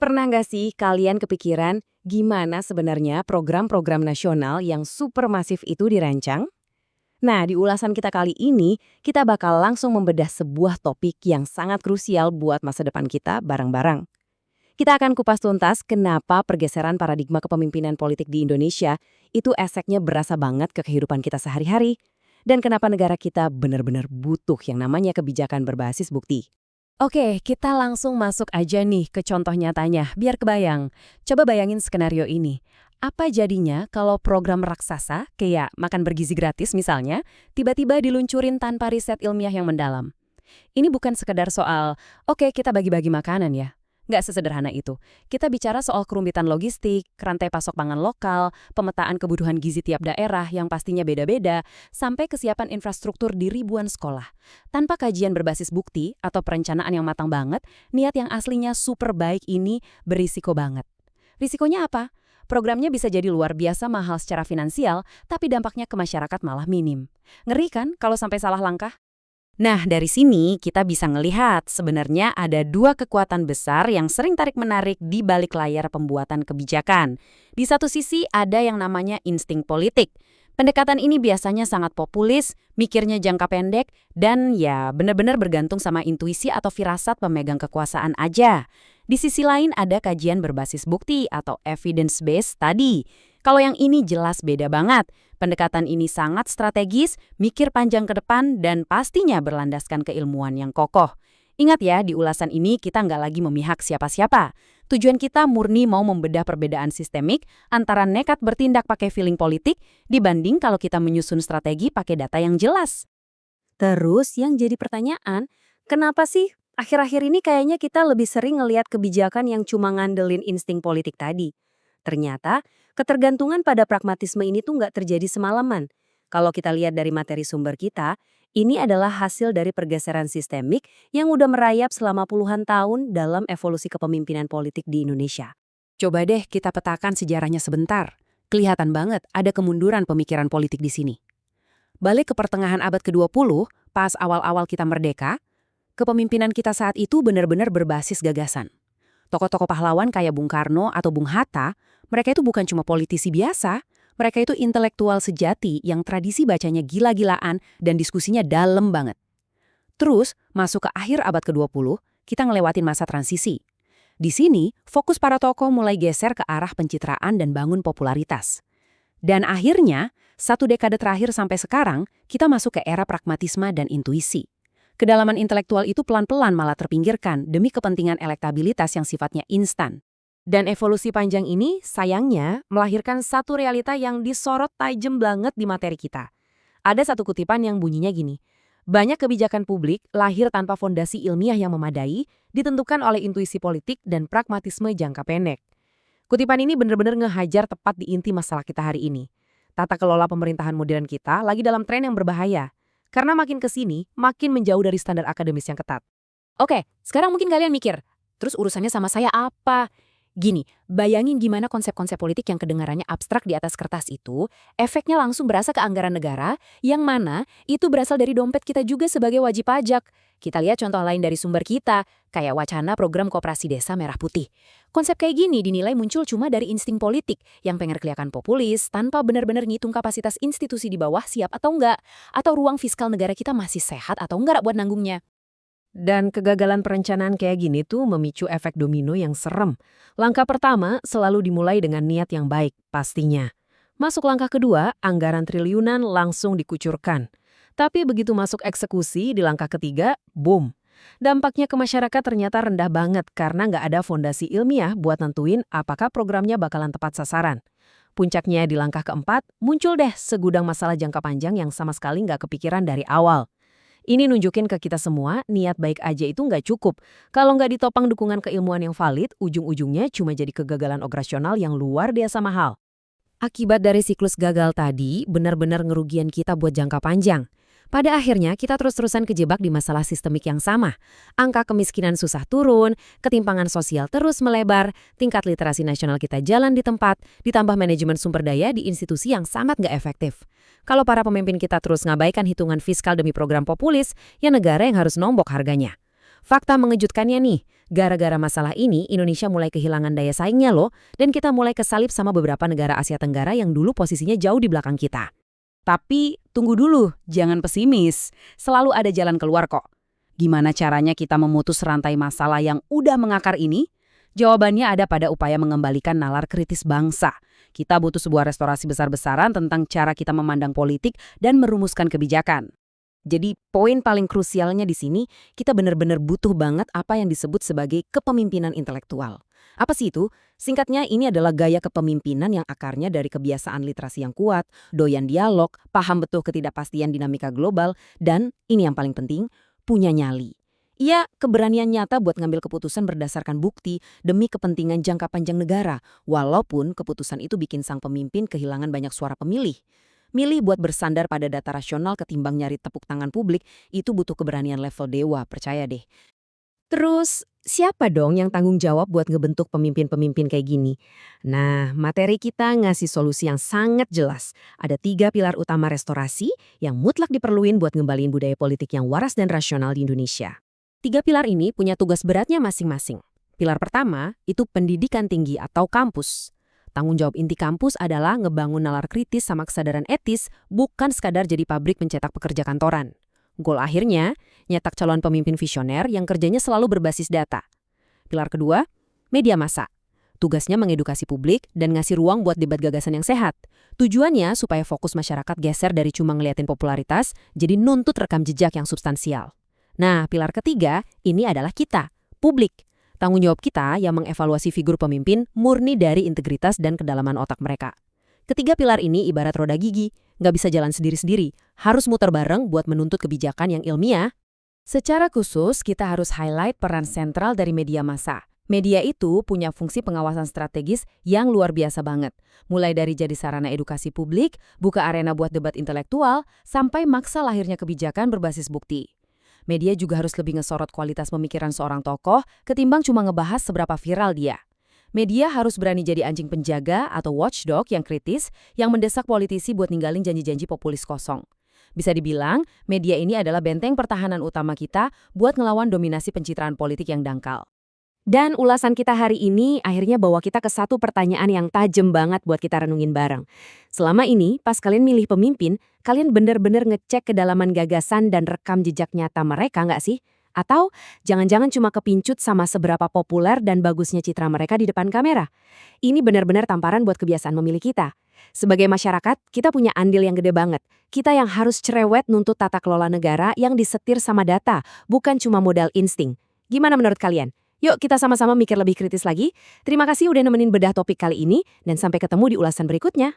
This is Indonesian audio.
Pernah nggak sih kalian kepikiran gimana sebenarnya program-program nasional yang supermasif itu dirancang? Nah, di ulasan kita kali ini, kita bakal langsung membedah sebuah topik yang sangat krusial buat masa depan kita bareng-bareng. Kita akan kupas tuntas kenapa pergeseran paradigma kepemimpinan politik di Indonesia itu efeknya berasa banget ke kehidupan kita sehari-hari, dan kenapa negara kita benar-benar butuh yang namanya kebijakan berbasis bukti. Oke, kita langsung masuk aja nih ke contoh nyatanya, biar kebayang. Coba bayangin skenario ini. Apa jadinya kalau program raksasa, kayak makan bergizi gratis misalnya, tiba-tiba diluncurin tanpa riset ilmiah yang mendalam? Ini bukan sekedar soal, oke kita bagi-bagi makanan ya. Nggak sesederhana itu. Kita bicara soal kerumbitan logistik, rantai pasok pangan lokal, pemetaan kebutuhan gizi tiap daerah yang pastinya beda-beda, sampai kesiapan infrastruktur di ribuan sekolah. Tanpa kajian berbasis bukti atau perencanaan yang matang banget, niat yang aslinya super baik ini berisiko banget. Risikonya apa? Programnya bisa jadi luar biasa mahal secara finansial, tapi dampaknya ke masyarakat malah minim. Ngeri kan kalau sampai salah langkah? Nah, dari sini kita bisa ngelihat sebenarnya ada dua kekuatan besar yang sering tarik-menarik di balik layar pembuatan kebijakan. Di satu sisi ada yang namanya insting politik. Pendekatan ini biasanya sangat populis, mikirnya jangka pendek, dan ya benar-benar bergantung sama intuisi atau firasat pemegang kekuasaan aja. Di sisi lain ada kajian berbasis bukti atau evidence-based study. Kalau yang ini jelas beda banget. Pendekatan ini sangat strategis, mikir panjang ke depan, dan pastinya berlandaskan keilmuan yang kokoh. Ingat ya, di ulasan ini kita nggak lagi memihak siapa-siapa. Tujuan kita murni mau membedah perbedaan sistemik antara nekat bertindak pakai feeling politik dibanding kalau kita menyusun strategi pakai data yang jelas. Terus yang jadi pertanyaan, kenapa sih akhir-akhir ini kayaknya kita lebih sering ngelihat kebijakan yang cuma ngandelin insting politik tadi? Ternyata, ketergantungan pada pragmatisme ini tuh nggak terjadi semalaman. Kalau kita lihat dari materi sumber kita, ini adalah hasil dari pergeseran sistemik yang udah merayap selama puluhan tahun dalam evolusi kepemimpinan politik di Indonesia. Coba deh kita petakan sejarahnya sebentar. Kelihatan banget ada kemunduran pemikiran politik di sini. Balik ke pertengahan abad ke-20, pas awal-awal kita merdeka, kepemimpinan kita saat itu benar-benar berbasis gagasan. Tokoh-tokoh pahlawan kayak Bung Karno atau Bung Hatta, mereka itu bukan cuma politisi biasa, mereka itu intelektual sejati yang tradisi bacanya gila-gilaan dan diskusinya dalam banget. Terus, masuk ke akhir abad ke-20, kita ngelewatin masa transisi. Di sini, fokus para tokoh mulai geser ke arah pencitraan dan bangun popularitas. Dan akhirnya, satu dekade terakhir sampai sekarang, kita masuk ke era pragmatisme dan intuisi. Kedalaman intelektual itu pelan-pelan malah terpinggirkan demi kepentingan elektabilitas yang sifatnya instan. Dan evolusi panjang ini, sayangnya, melahirkan satu realita yang disorot tajam banget di materi kita. Ada satu kutipan yang bunyinya gini, banyak kebijakan publik lahir tanpa fondasi ilmiah yang memadai, ditentukan oleh intuisi politik dan pragmatisme jangka pendek. Kutipan ini benar-benar ngehajar tepat di inti masalah kita hari ini. Tata kelola pemerintahan modern kita lagi dalam tren yang berbahaya. Karena makin kesini, makin menjauh dari standar akademis yang ketat. Oke, sekarang mungkin kalian mikir, terus urusannya sama saya apa? Gini, bayangin gimana konsep-konsep politik yang kedengarannya abstrak di atas kertas itu, efeknya langsung berasa ke anggaran negara, yang mana itu berasal dari dompet kita juga sebagai wajib pajak. Kita lihat contoh lain dari sumber kita, kayak wacana program koperasi desa merah putih. Konsep kayak gini dinilai muncul cuma dari insting politik, yang pengen kelihatan populis, tanpa benar-benar ngitung kapasitas institusi di bawah siap atau enggak, atau ruang fiskal negara kita masih sehat atau enggak buat nanggungnya. Dan kegagalan perencanaan kayak gini tuh memicu efek domino yang serem. Langkah pertama selalu dimulai dengan niat yang baik, pastinya. Masuk langkah kedua, anggaran triliunan langsung dikucurkan. Tapi begitu masuk eksekusi di langkah ketiga, boom. Dampaknya ke masyarakat ternyata rendah banget karena nggak ada fondasi ilmiah buat nentuin apakah programnya bakalan tepat sasaran. Puncaknya di langkah keempat, muncul deh segudang masalah jangka panjang yang sama sekali nggak kepikiran dari awal. Ini nunjukin ke kita semua, niat baik aja itu nggak cukup. Kalau nggak ditopang dukungan keilmuan yang valid, ujung-ujungnya cuma jadi kegagalan operasional yang luar biasa mahal. Akibat dari siklus gagal tadi, benar-benar ngerugian kita buat jangka panjang. Pada akhirnya, kita terus-terusan kejebak di masalah sistemik yang sama. Angka kemiskinan susah turun, ketimpangan sosial terus melebar, tingkat literasi nasional kita jalan di tempat, ditambah manajemen sumber daya di institusi yang sangat nggak efektif. Kalau para pemimpin kita terus ngabaikan hitungan fiskal demi program populis, ya negara yang harus nombok harganya. Fakta mengejutkannya nih, Gara-gara masalah ini, Indonesia mulai kehilangan daya saingnya loh, dan kita mulai kesalip sama beberapa negara Asia Tenggara yang dulu posisinya jauh di belakang kita. Tapi tunggu dulu, jangan pesimis. Selalu ada jalan keluar kok. Gimana caranya kita memutus rantai masalah yang udah mengakar ini? Jawabannya ada pada upaya mengembalikan nalar kritis bangsa. Kita butuh sebuah restorasi besar-besaran tentang cara kita memandang politik dan merumuskan kebijakan. Jadi poin paling krusialnya di sini, kita benar-benar butuh banget apa yang disebut sebagai kepemimpinan intelektual. Apa sih itu? Singkatnya, ini adalah gaya kepemimpinan yang akarnya dari kebiasaan literasi yang kuat, doyan dialog, paham betul ketidakpastian dinamika global, dan, ini yang paling penting, punya nyali. Ia keberanian nyata buat ngambil keputusan berdasarkan bukti demi kepentingan jangka panjang negara, walaupun keputusan itu bikin sang pemimpin kehilangan banyak suara pemilih. Milih buat bersandar pada data rasional ketimbang nyari tepuk tangan publik, itu butuh keberanian level dewa, percaya deh. Terus, siapa dong yang tanggung jawab buat ngebentuk pemimpin-pemimpin kayak gini? Nah, materi kita ngasih solusi yang sangat jelas. Ada 3 pilar utama restorasi yang mutlak diperluin buat ngembaliin budaya politik yang waras dan rasional di Indonesia. 3 pilar ini punya tugas beratnya masing-masing. Pilar pertama, itu pendidikan tinggi atau kampus. Tanggung jawab inti kampus adalah ngebangun nalar kritis sama kesadaran etis, bukan sekadar jadi pabrik pencetak pekerja kantoran. Goal akhirnya, nyetak calon pemimpin visioner yang kerjanya selalu berbasis data. Pilar kedua, media massa. Tugasnya mengedukasi publik dan ngasih ruang buat debat gagasan yang sehat. Tujuannya supaya fokus masyarakat geser dari cuma ngeliatin popularitas, jadi nuntut rekam jejak yang substansial. Nah, pilar ketiga, ini adalah kita, publik. Tanggung jawab kita yang mengevaluasi figur pemimpin murni dari integritas dan kedalaman otak mereka. Ketiga pilar ini ibarat roda gigi, nggak bisa jalan sendiri-sendiri, harus muter bareng buat menuntut kebijakan yang ilmiah. Secara khusus, kita harus highlight peran sentral dari media massa. Media itu punya fungsi pengawasan strategis yang luar biasa banget. Mulai dari jadi sarana edukasi publik, buka arena buat debat intelektual, sampai maksa lahirnya kebijakan berbasis bukti. Media juga harus lebih ngesorot kualitas pemikiran seorang tokoh ketimbang cuma ngebahas seberapa viral dia. Media harus berani jadi anjing penjaga atau watchdog yang kritis yang mendesak politisi buat ninggalin janji-janji populis kosong. Bisa dibilang, media ini adalah benteng pertahanan utama kita buat ngelawan dominasi pencitraan politik yang dangkal. Dan ulasan kita hari ini akhirnya bawa kita ke satu pertanyaan yang tajam banget buat kita renungin bareng. Selama ini, pas kalian milih pemimpin, kalian bener-bener ngecek kedalaman gagasan dan rekam jejak nyata mereka nggak sih? Atau jangan-jangan cuma kepincut sama seberapa populer dan bagusnya citra mereka di depan kamera? Ini benar-benar tamparan buat kebiasaan memilih kita. Sebagai masyarakat, kita punya andil yang gede banget. Kita yang harus cerewet nuntut tata kelola negara yang disetir sama data, bukan cuma modal insting. Gimana menurut kalian? Yuk kita sama-sama mikir lebih kritis lagi. Terima kasih udah nemenin bedah topik kali ini, dan sampai ketemu di ulasan berikutnya.